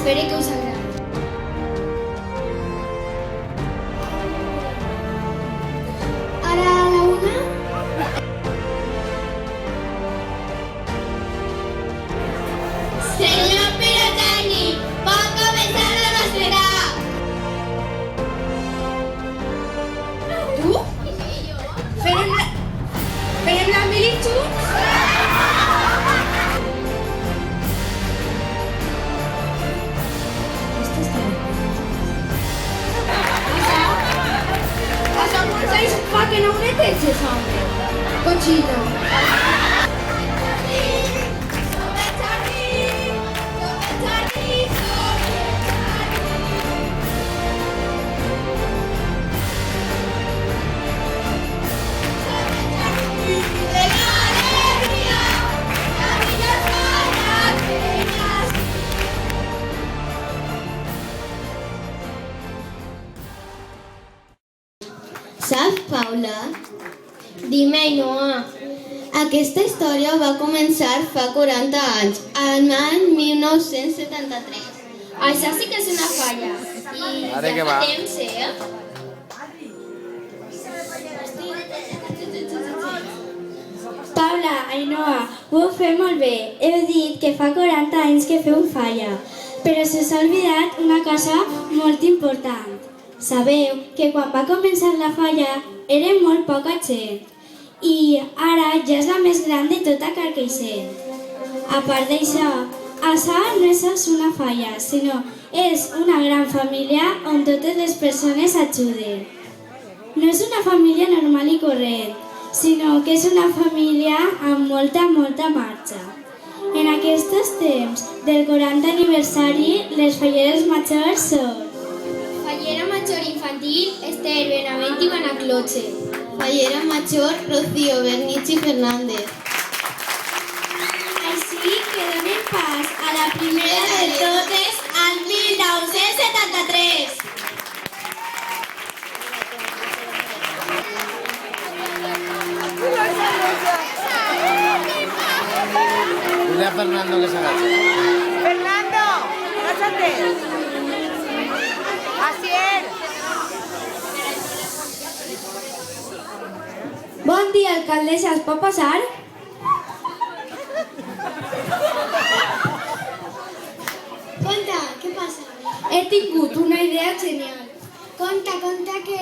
espero que us agradi. Ara a la una. Senyor pirotècnic, pot començar la mastreta. Tu? Farem la mili junts? Hace alguns anys fa que no ho neteges, home. Cochino. Saps, Paula? Dime, Ainhoa. Aquesta història va començar fa 40 anys, l'any 1973. Això sí que és una falla. I Ara ja que fa va. temps, Paula, Ainhoa, ho heu fet molt bé. Heu dit que fa 40 anys que feu falla, però se us ha oblidat una cosa molt important. Sabeu que quan va començar la falla érem molt poca gent i ara ja és la més gran de tota Carcaixent. A part d'això, això no és sols una falla, sinó és una gran família on totes les persones ajuden. No és una família normal i corrent, sinó que és una família amb molta marxa. En aquests temps del 40 aniversari, les falleres majors són Fallera major infantil, Esther, Benavent i Banacloche. Fallera major, Rocío, Bernici Fernández. Així que donem pas a la primera de totes, al 1973. Dile a Fernando que se agache. Fernando, agáchate. Asier. Bon dia, alcaldessa, es pot passar? Conta, què passa? He tingut una idea genial. Conta que...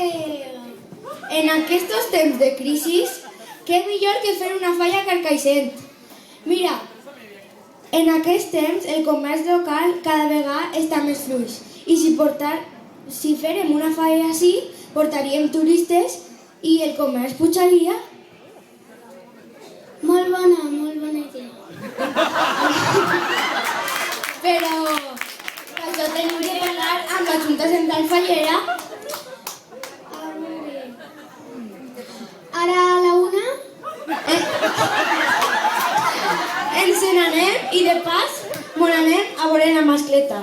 En aquests temps de crisi, què millor que fer una falla a Carcaixent? Mira, en aquests temps el comerç local cada vegada està més fluix i si fèrem una falla així, portaríem turistes i el comerç pujaria. Molt bona idea. Però això tenim que parlar amb la Junta Central Fallera. Ara a la una. Ens n'anem i de pas mon anem a veure la mascleta.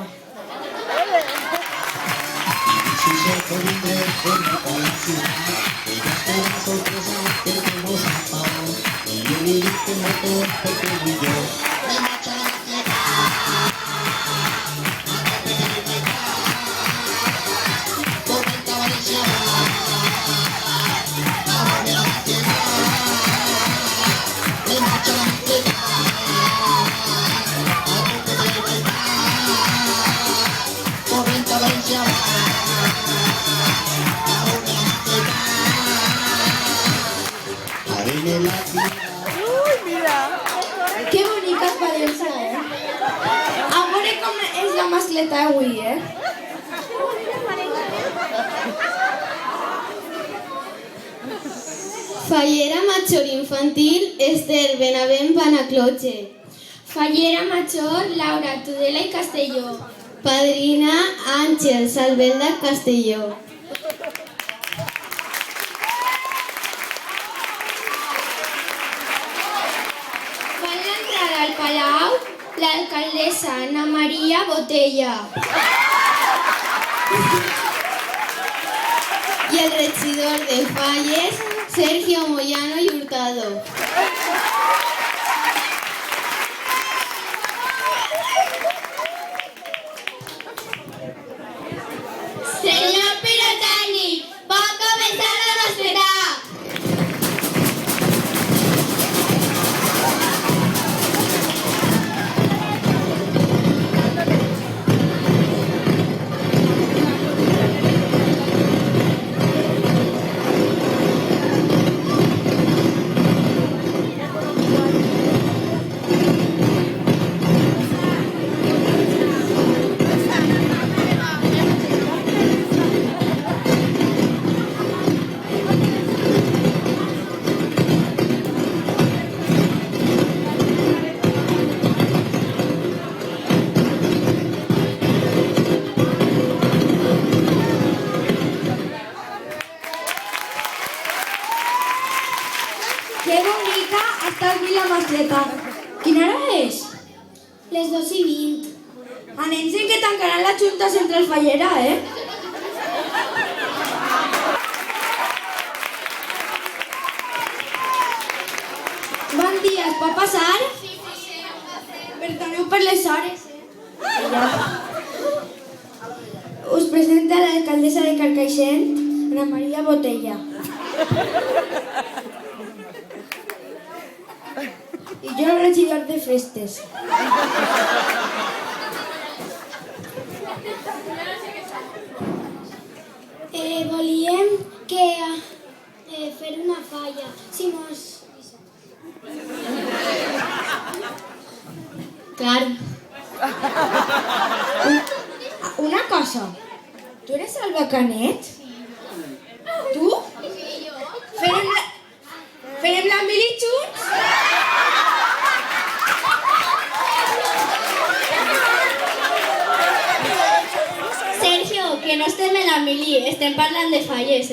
Que bonica és València, A veure com és la mascleta avui, Fallera major infantil, Esther, Benavent, Banacloche. Fallera major, Laura, Tudela i Castelló. Padrina, Àngel, Salvelda, Castelló. Van l'entrada al Palau l'alcaldessa Ana Maria Botella. Y el regidor de Falles, Sergio Moyano y Hurtado. 2:20. Anem sí que tancaran la Junta Central Fallera, eh? Bon dia, es pot passar? Perdoneu per les hores, Us presenta l'alcaldessa de Carcaixent, Ana Maria Botella. I jo el regidor de festes. Volíem que fer una falla. Si mos... Clar. Una cosa, tu eres Alba Canet? Tu? Farem la mili junts? Sergio, que no estem en la mili, estem parlant de falles,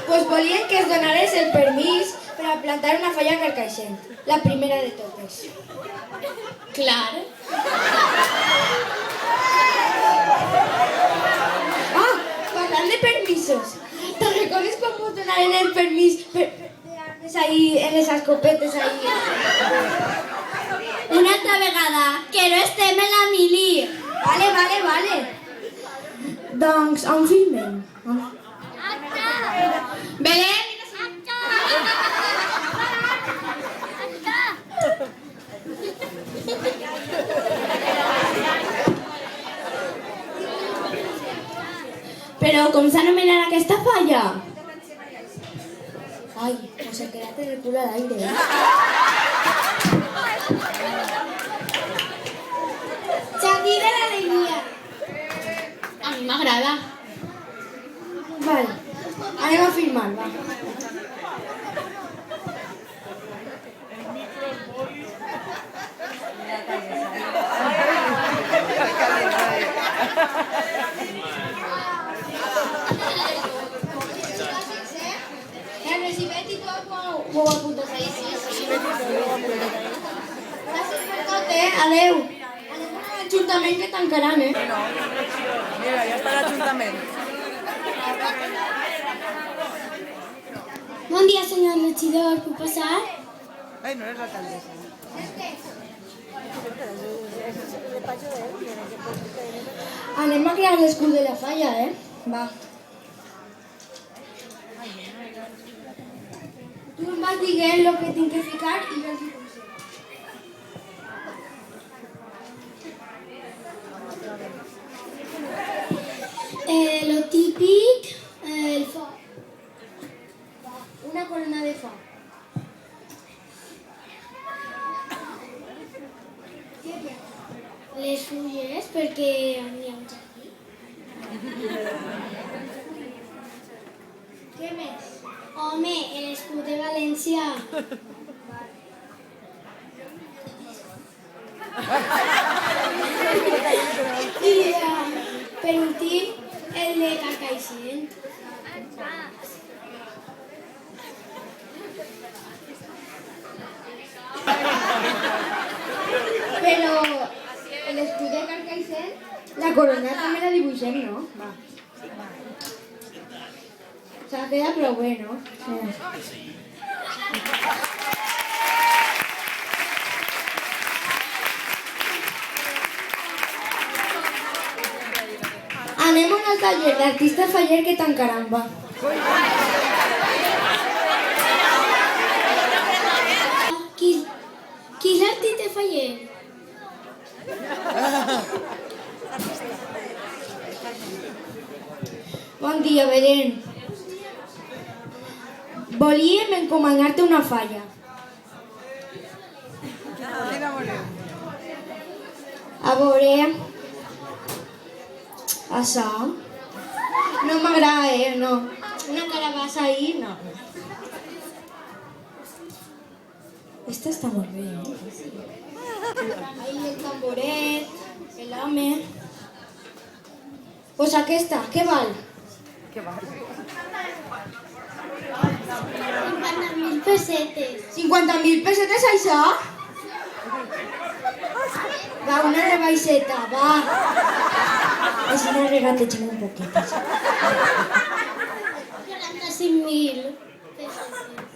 Pues volien que es donares el permís per a plantar una falla a Carcaixent, la primera de totes. Clar. Parlant de permisos, te'n recordes quan mos donaren el permís per armes ahí, en les escopetes ahí? Una altra vegada, que no estem en la mili. Vale. Doncs, on filmem? Belén! Però com s'anomenarà aquesta falla? Ai, pues se quedat en el cul al aire. Jardí de l'Alegria. A mi m'agrada. Vale, anem a filmar, va. Si Betty tot ho apuntes ahí. Gràcies per tot, adeu. Anem a l'Ajuntament que tancaran, Mira, ja està l'Ajuntament. Bon dia, senyor regidor. Puc passar? Ai, no eres l'alcaldessa. Anem a crear l'escut de la falla, Va. Tu em vas dient el que tinc que ficar i jo els hi poso. Lo típic, el foc. Una corona de foc. Les fulles, perquè n'hi ha un jardí. Què més? Home, l'escut de València. I per últim, el de Carcaixent. Però l'escut de Carcaixent, la corona també la dibuixem, no? Va. S'ha quedat prou bé, no? Anem al taller d'artista faller que tancaran, va. Qui és l'artista faller? Bon dia, Belén. Volíem encomanar-te una falla. Quina voleu? A veure... Això... No m'agrada, no. Una carabassa ahí, no. Esta està molt bé, Ahí el tamboret, el home... Pues aquesta, què val? Què va? 50.000 pessetes. 50.000 pessetes, això? una rebaixeta, va. Així no regategem un poquet. 45.000 pessetes.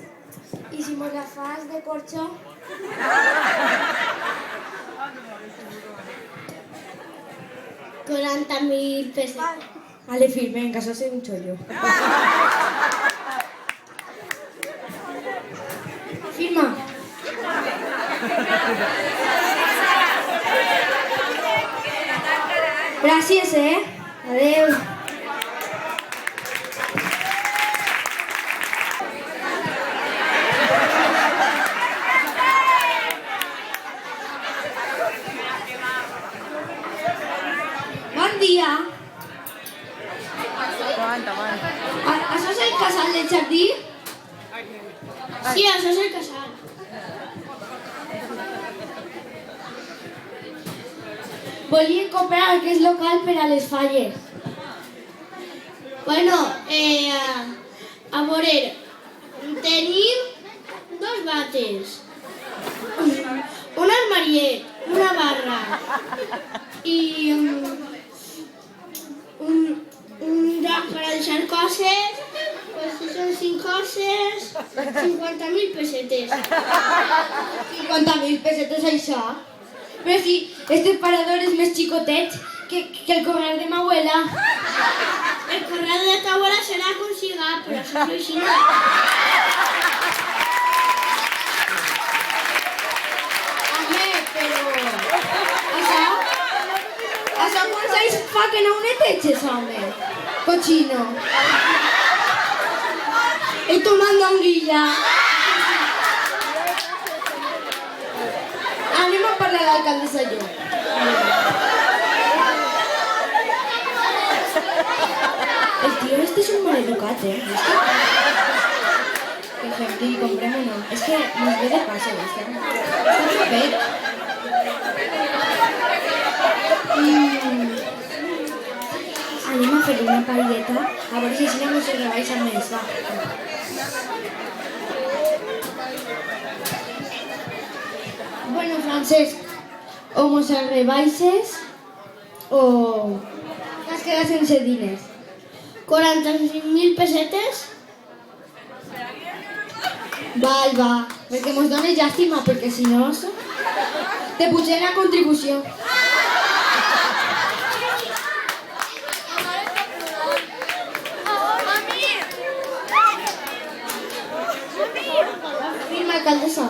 I si mos la fas de corxo? 40.000 pessetes. Ale, firme, en caso soy un chollo. Firma. Gràcies, Adeu. Bon dia. Aguanta, aguanta. Això és el casal del jardí? Sí, això és el casal. Volien comprar aquest local per a les falles. Bueno, a veure, tenim 2 bates, un armariet, una barra i un lloc per a deixar coses, pues si són 5 coses, 50.000 pessetes. 50.000 pessetes això? Però si este parador és més xicotet que el corral de ma abuela. El correu de ta abuela serà com siga, però això no és així. Home, però... Això quants anys fa que no ho neteges, home? Cochino. I tomando anguilla. Anem a parlar a l'alcaldessa jo. El tío este es un maleducat, Que fem que li comprem o no. És que nos ve de paso, Està fet. Anem a fer una paelleta, a veure si així no se rebaixa més, va. Bueno, Francesc, o mos el rebaixes o t'has quedat sense diners. 45.000 pessetes? Va, perquè mos dones llàstima, perquè si no... Te pujaré la contribució. Firma, alcaldessa.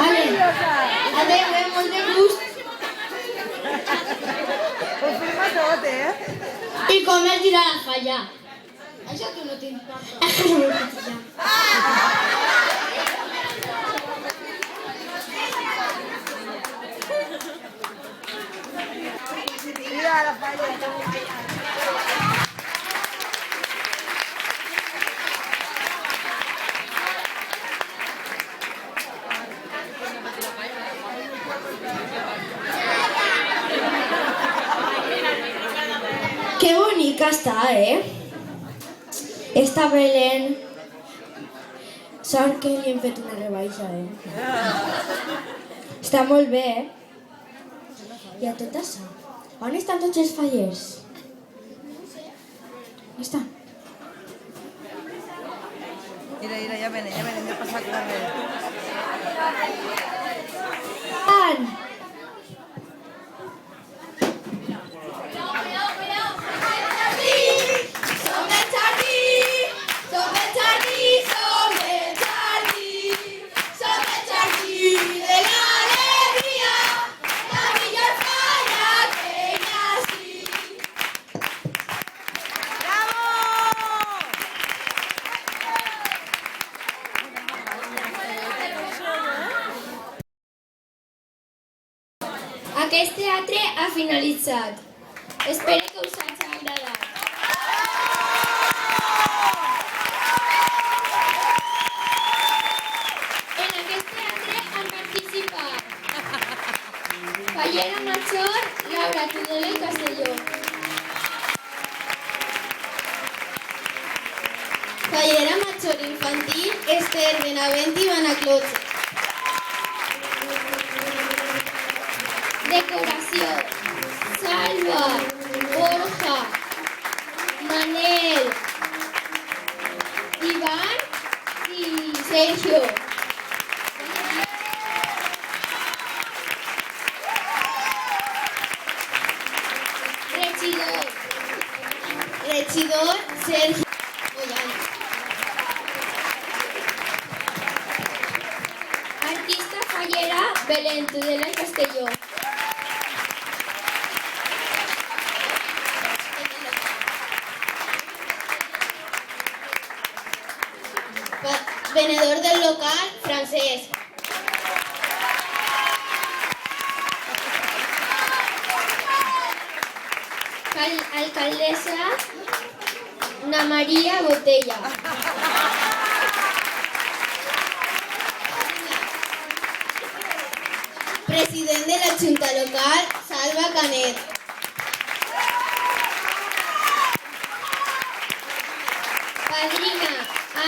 Ale, adeu, molt de gust. Ho firma tot, I com es dirà la falla? Això tu no t'importa. És que no m'ho puc fijar. Mira la falla. Que bonica està, Està Belén. Sort que li hem fet una rebaixa, Està molt bé, I a tot això, on estan tots els fallers? On estan? Mira, ja venen, hem de passar carrer. Ann! Aquest teatre ha finalitzat. Espero que us hagi agradat. En aquest teatre han participat Fallera Major, Laura Tudela i Castelló. Fallera Major Infantil, Esther Benavent i Banaclotx. Decoració. Salva, Borja, Manel, Iván y Sergio. Regidor Sergio Moyano. Artista fallera Belén Tudela y Castelló. Venedor del local francés. Alcaldesa Ana María Botella. President de la Junta Local Salva Canet. Padrina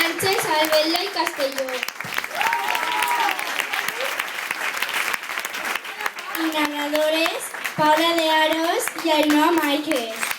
Ángels Albella y Castelló. Y ganadores Paula de Aros y Ainhoa Máiquez.